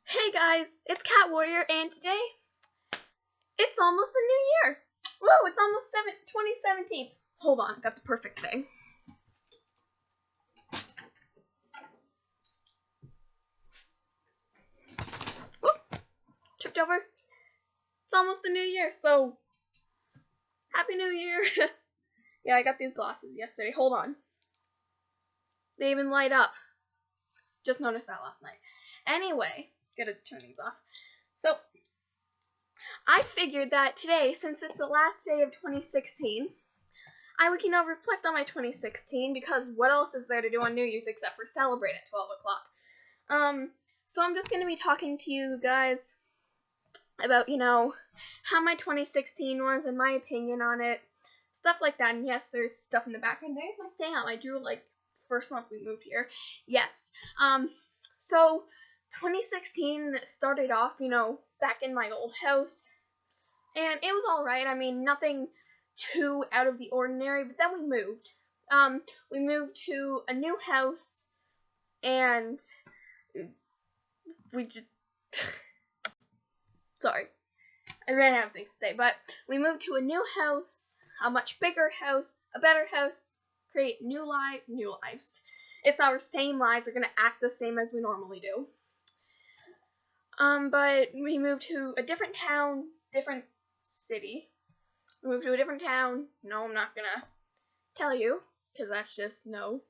Hey guys, it's Cat Warrior, and today it's almost the new year. Whoa, it's almost 2017. Hold on, got the perfect thing. Whoop, tipped over. It's almost the new year, so Happy New Year. Yeah, I got these glasses yesterday. Hold on. They even light up. Just noticed that last night. Anyway, gotta turn these off. So, I figured that today, since it's the last day of 2016, I would, reflect on my 2016, because what else is there to do on New Year's except for celebrate at 12 o'clock? So I'm just going to be talking to you guys about, how my 2016 was and my opinion on it, stuff like that. And yes, there's stuff in the background. There's my stamp I drew, first month we moved here. Yes. So 2016 started off, back in my old house, and it was alright. I mean, nothing too out of the ordinary, but then we moved. We moved to a new house, and we just sorry, I ran out of things to say, but we moved to a new house, a much bigger house, a better house, create new lives. It's our same lives, we're gonna act the same as we normally do. But we moved to a different town, different city. We moved to a different town. No, I'm not gonna tell you, because that's just no.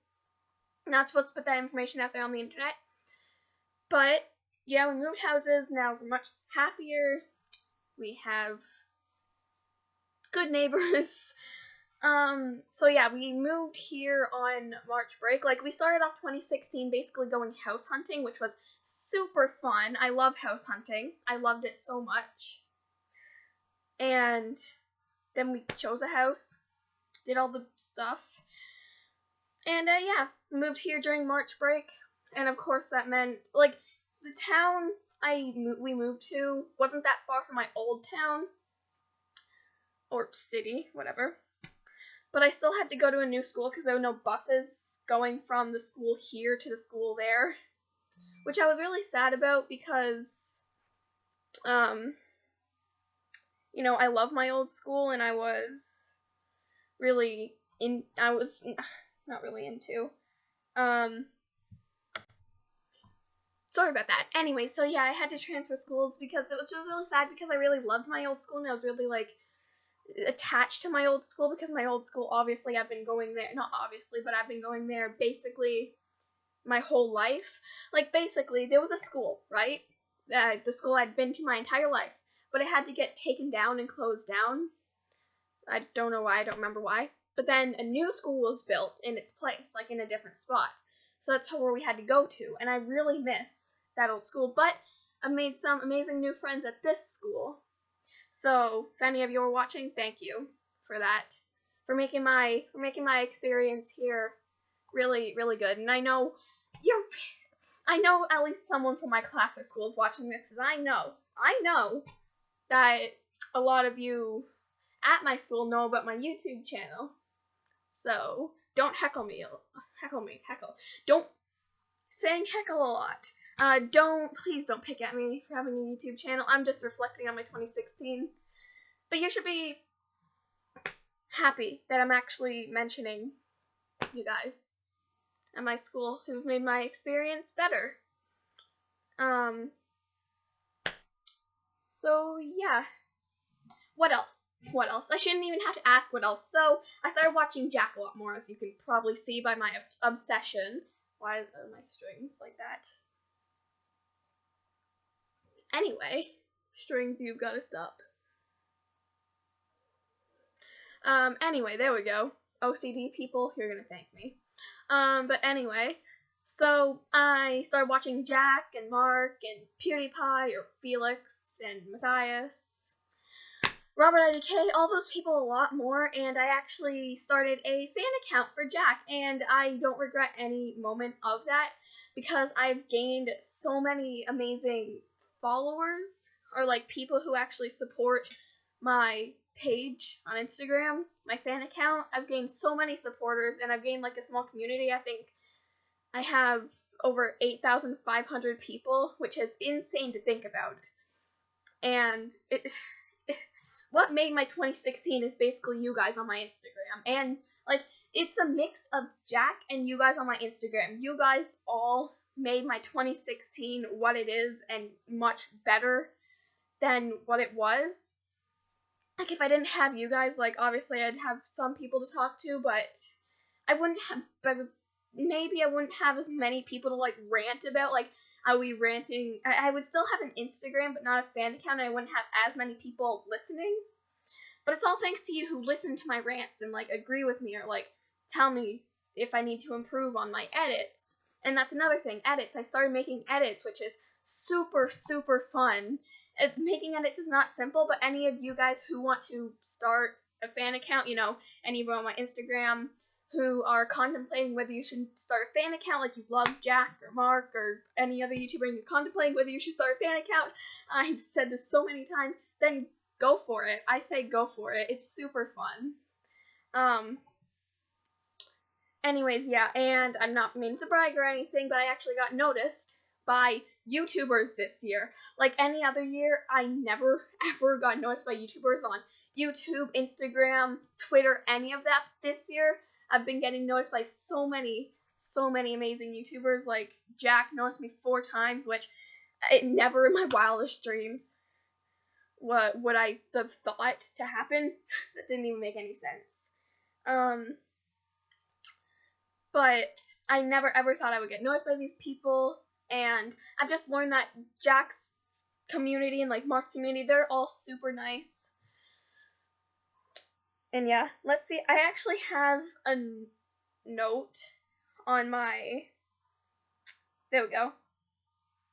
I'm not supposed to put that information out there on the internet. But yeah, we moved houses. Now we're much happier. We have good neighbors. So yeah, we moved here on March break. We started off 2016 basically going house hunting, which was super fun. I love house hunting. I loved it so much. And then we chose a house, did all the stuff. And yeah, moved here during March break. And of course that meant, the town we moved to wasn't that far from my old town, or city, whatever. But I still had to go to a new school because there were no buses going from the school here to the school there, which I was really sad about because, I love my old school, and I was not really into, sorry about that. Anyway, so yeah, I had to transfer schools because it was just really sad because I really loved my old school, and I was really, attached to my old school because my old school, obviously, I've been going there, not obviously, but I've been going there basically my whole life. Basically, there was a school, right? The school I'd been to my entire life, but it had to get taken down and closed down. I don't know why, I don't remember why. But then a new school was built in its place, in a different spot. So that's where we had to go to, and I really miss that old school. But I made some amazing new friends at this school. So if any of you are watching, thank you for that, for making my experience here really, really good. And I know at least someone from my class or school is watching this, because I know that a lot of you at my school know about my YouTube channel. So don't heckle me. Don't saying heckle a lot. Please don't pick at me for having a YouTube channel. I'm just reflecting on my 2016. But you should be happy that I'm actually mentioning you guys at my school who've made my experience better. So yeah. What else? I shouldn't even have to ask what else. So I started watching Jack a lot more, as you can probably see by my obsession. Why are my strings like that? Anyway, strings, you've got to stop. Anyway, there we go. OCD people, you're gonna thank me. But anyway, so I started watching Jack and Mark and PewDiePie, or Felix, and Matthias, Robert IDK, all those people a lot more, and I actually started a fan account for Jack, and I don't regret any moment of that, because I've gained so many amazing followers, or people who actually support my page on Instagram, my fan account. I've gained so many supporters, and I've gained a small community. I think I have over 8,500 people, which is insane to think about. And what made my 2016 is basically you guys on my Instagram. And, like, it's a mix of Jack and you guys on my Instagram. You guys all made my 2016 what it is and much better than what it was. Like, if I didn't have you guys, like, obviously I'd have some people to talk to, but I wouldn't have, maybe I wouldn't have as many people to, like, rant about. Like, I would be ranting, I would still have an Instagram, but not a fan account, and I wouldn't have as many people listening. But it's all thanks to you who listen to my rants and, like, agree with me or, like, tell me if I need to improve on my edits. And that's another thing, edits. I started making edits, which is super, super fun. Making edits is not simple, but any of you guys who want to start a fan account, you know, any of you on my Instagram who are contemplating whether you should start a fan account, like you love Jack or Mark or any other YouTuber and you're contemplating whether you should start a fan account, I've said this so many times, then go for it. I say go for it. It's super fun. Anyways, yeah, and I'm not meaning to brag or anything, but I actually got noticed by YouTubers this year. Like any other year, I never ever got noticed by YouTubers on YouTube, Instagram, Twitter, any of that. This year, I've been getting noticed by so many amazing YouTubers. Like Jack noticed me 4 times, which it never in my wildest dreams would I have thought to happen. That didn't even make any sense. But I never ever thought I would get noticed by these people, and I've just learned that Jack's community and like Mark's community, they're all super nice. And yeah, let's see, I actually have a note on my, there we go,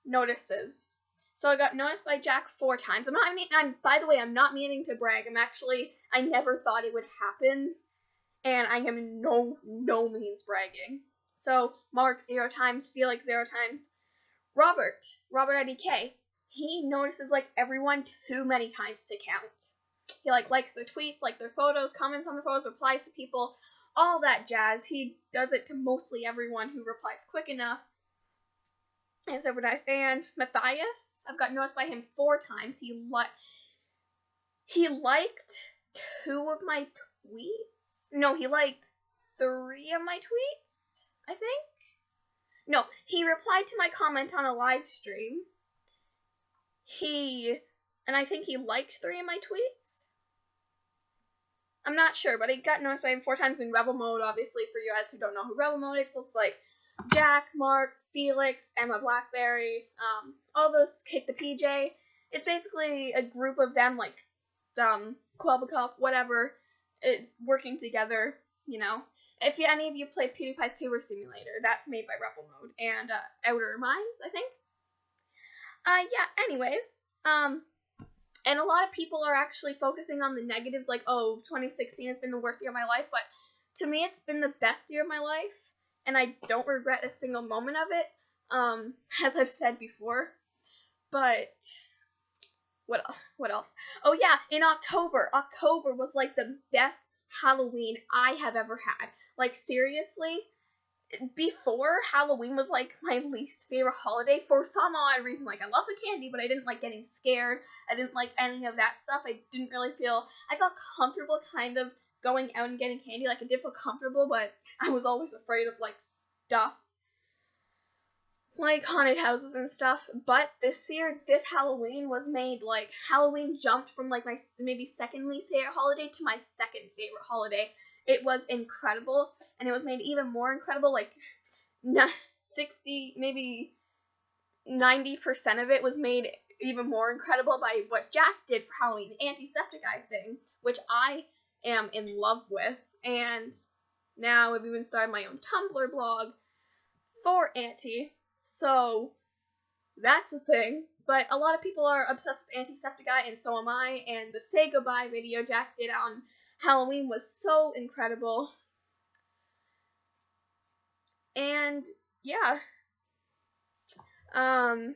notices. So I got noticed by Jack 4 times. By the way, I'm not meaning to brag. I never thought it would happen. And I am in no means bragging. So, Mark 0 times, Felix 0 times. Robert IDK, he notices, like, everyone too many times to count. He, like, likes their tweets, like their photos, comments on their photos, replies to people, all that jazz. He does it to mostly everyone who replies quick enough. And super nice. And Matthias, I've got noticed by him 4 times. He liked 2 of my tweets. No, he liked 3 of my tweets, I think. No, he replied to my comment on a live stream. And I think he liked 3 of my tweets. I'm not sure, but I got noticed by him 4 times in Rebel Mode, obviously, for you guys who don't know who Rebel Mode is. It's like Jack, Mark, Felix, Emma Blackberry, all those Kick the PJ. It's basically a group of them, like, Quelbacop, whatever, working together, you know. If any of you play PewDiePie's Tuber Simulator, that's made by Rebel Mode and Outer Minds, I think. Yeah, anyways, and a lot of people are actually focusing on the negatives, like, oh, 2016 has been the worst year of my life, but to me it's been the best year of my life, and I don't regret a single moment of it, as I've said before. But what else? Oh yeah, in October was like the best Halloween I have ever had. Like seriously, before Halloween was like my least favorite holiday for some odd reason. Like I love the candy, but I didn't like getting scared. I didn't like any of that stuff. I felt comfortable kind of going out and getting candy. Like I did feel comfortable, but I was always afraid of like stuff, like haunted houses and stuff. But this Halloween was made, like, Halloween jumped from like my maybe second least favorite holiday to my second favorite holiday. It was incredible, and it was made even more incredible, like 60, maybe 90% of it was made even more incredible by what Jack did for Halloween, the Antisepticeye thing, which I am in love with. And now I've even started my own Tumblr blog for Anti. So, that's a thing. But a lot of people are obsessed with Antisepticeye, and so am I. And the Say Goodbye video Jack did on Halloween was so incredible. And, yeah. And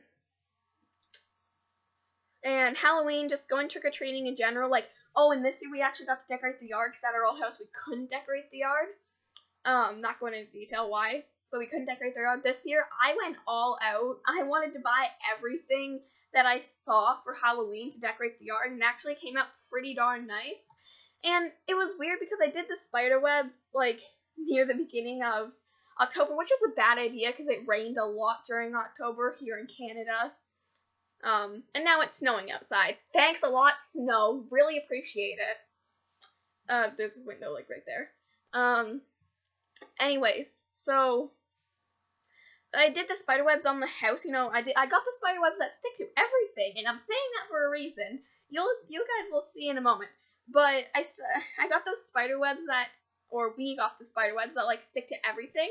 Halloween, just going trick-or-treating in general. Like, oh, and this year we actually got to decorate the yard, because at our old house we couldn't decorate the yard. Not going into detail why. but we couldn't decorate the yard. This year, I went all out. I wanted to buy everything that I saw for Halloween to decorate the yard, and it actually came out pretty darn nice. And it was weird because I did the spider webs, like, near the beginning of October, which is a bad idea because it rained a lot during October here in Canada. And now it's snowing outside. Thanks a lot, snow. Really appreciate it. There's a window, like, right there. Anyways, so I did the spider webs on the house. You know, I got the spider webs that stick to everything, and I'm saying that for a reason. You guys will see in a moment. But I got those spider webs we got the spider webs that, like, stick to everything.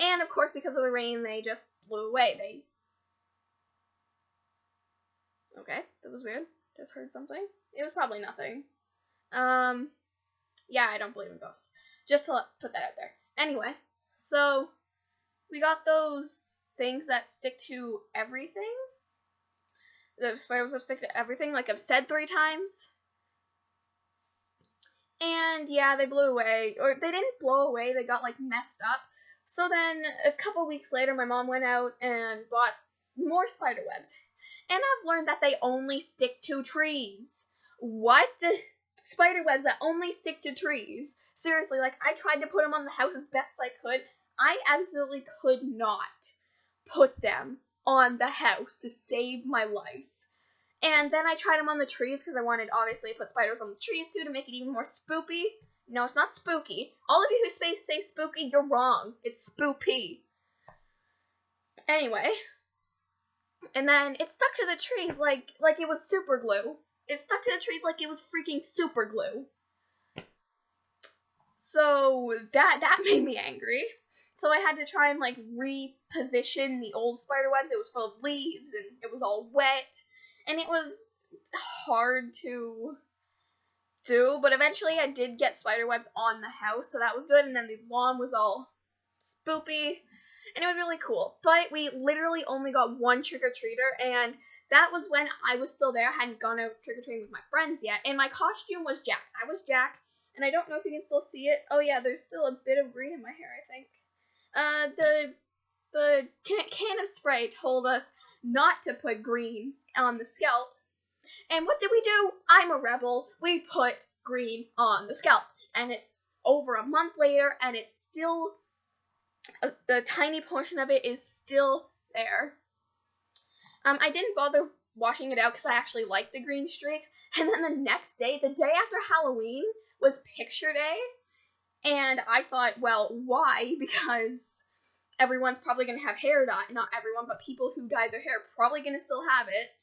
And, of course, because of the rain, they just blew away. Okay, that was weird. Just heard something. It was probably nothing. Yeah, I don't believe in ghosts. Just to put that out there. Anyway, so we got those things that stick to everything. The spider webs that stick to everything, like I've said 3 times. And yeah, they blew away. Or they didn't blow away, they got, like, messed up. So then, a couple weeks later, my mom went out and bought more spider webs. And I've learned that they only stick to trees. What? Spider webs that only stick to trees? Seriously, like, I tried to put them on the house as best I could. I absolutely could not put them on the house to save my life. And then I tried them on the trees because I wanted, obviously, to put spiders on the trees, too, to make it even more spoopy. No, it's not spooky. All of you who say spooky, you're wrong. It's spoopy. Anyway. And then it stuck to the trees like it was super glue. It stuck to the trees like it was freaking super glue. So that made me angry. So I had to try and, like, reposition the old spider webs. It was full of leaves and it was all wet. And it was hard to do, but eventually I did get spider webs on the house, so that was good, and then the lawn was all spoopy, and it was really cool. But we literally only got one trick-or-treater, and that was when I was still there. I hadn't gone out trick-or-treating with my friends yet, and my costume was Jack. I was Jack, and I don't know if you can still see it. Oh yeah, there's still a bit of green in my hair, I think. The can of spray told us not to put green on the scalp. And what did we do? I'm a rebel. We put green on the scalp. And it's over a month later, and it's still, the tiny portion of it is still there. I didn't bother washing it out because I actually liked the green streaks. And then the next day, the day after Halloween, was picture day. And I thought, well, why? Because everyone's probably going to have hair dye. Not everyone, but people who dyed their hair are probably going to still have it.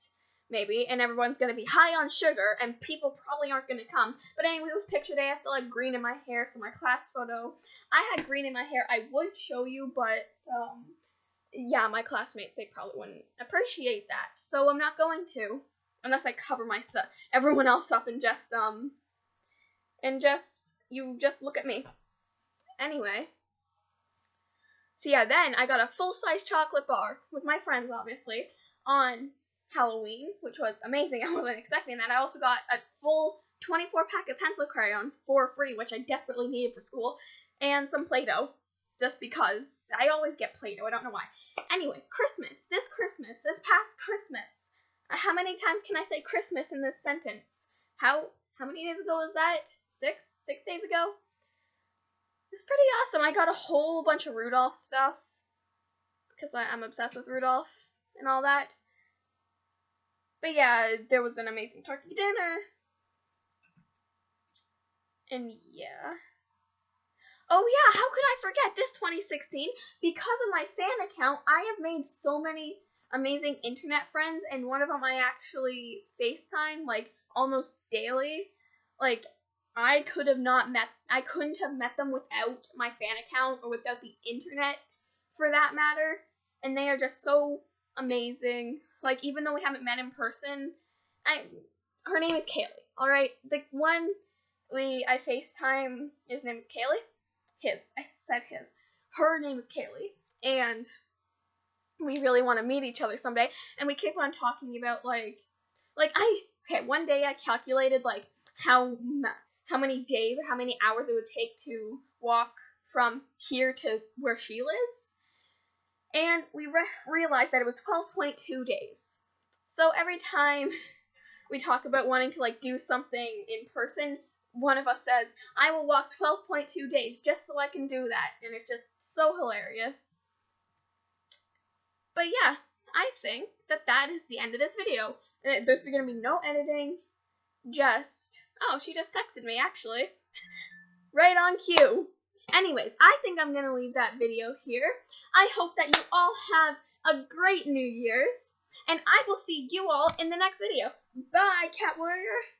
Maybe, and everyone's going to be high on sugar, and people probably aren't going to come. But anyway, it was picture day. I still had green in my hair, so my class photo, I had green in my hair. I would show you, but, yeah, my classmates, they probably wouldn't appreciate that. So I'm not going to, unless I cover everyone else up and you just look at me. Anyway. So yeah, then I got a full-size chocolate bar, with my friends, obviously, on Halloween, which was amazing. I wasn't expecting that. I also got a full 24-pack of pencil crayons for free, which I desperately needed for school, and some Play-Doh, just because. I always get Play-Doh, I don't know why. Anyway, this past Christmas. How many times can I say Christmas in this sentence? How many days ago was that? 6 days ago? It's pretty awesome. I got a whole bunch of Rudolph stuff, because I'm obsessed with Rudolph and all that. But yeah, there was an amazing turkey dinner. And yeah. Oh yeah, how could I forget this 2016? Because of my fan account, I have made so many amazing internet friends, and one of them I actually FaceTime, like, almost daily. Like, I couldn't have met them without my fan account, or without the internet, for that matter. And they are just so amazing. Like, even though we haven't met in person, her name is Kaylee, alright? The one I FaceTime, his name is Kaylee. I said his. Her name is Kaylee, and we really want to meet each other someday, and we keep on talking about, one day I calculated, like, how many days or how many hours it would take to walk from here to where she lives, And we realized that it was 12.2 days. So every time we talk about wanting to like do something in person, one of us says, I will walk 12.2 days just so I can do that. And it's just so hilarious. But yeah, I think that that is the end of this video. There's going to be no editing, just, oh, she just texted me actually. Right on cue. Anyways, I think I'm going to leave that video here. I hope that you all have a great New Year's, and I will see you all in the next video. Bye, Cat Warrior.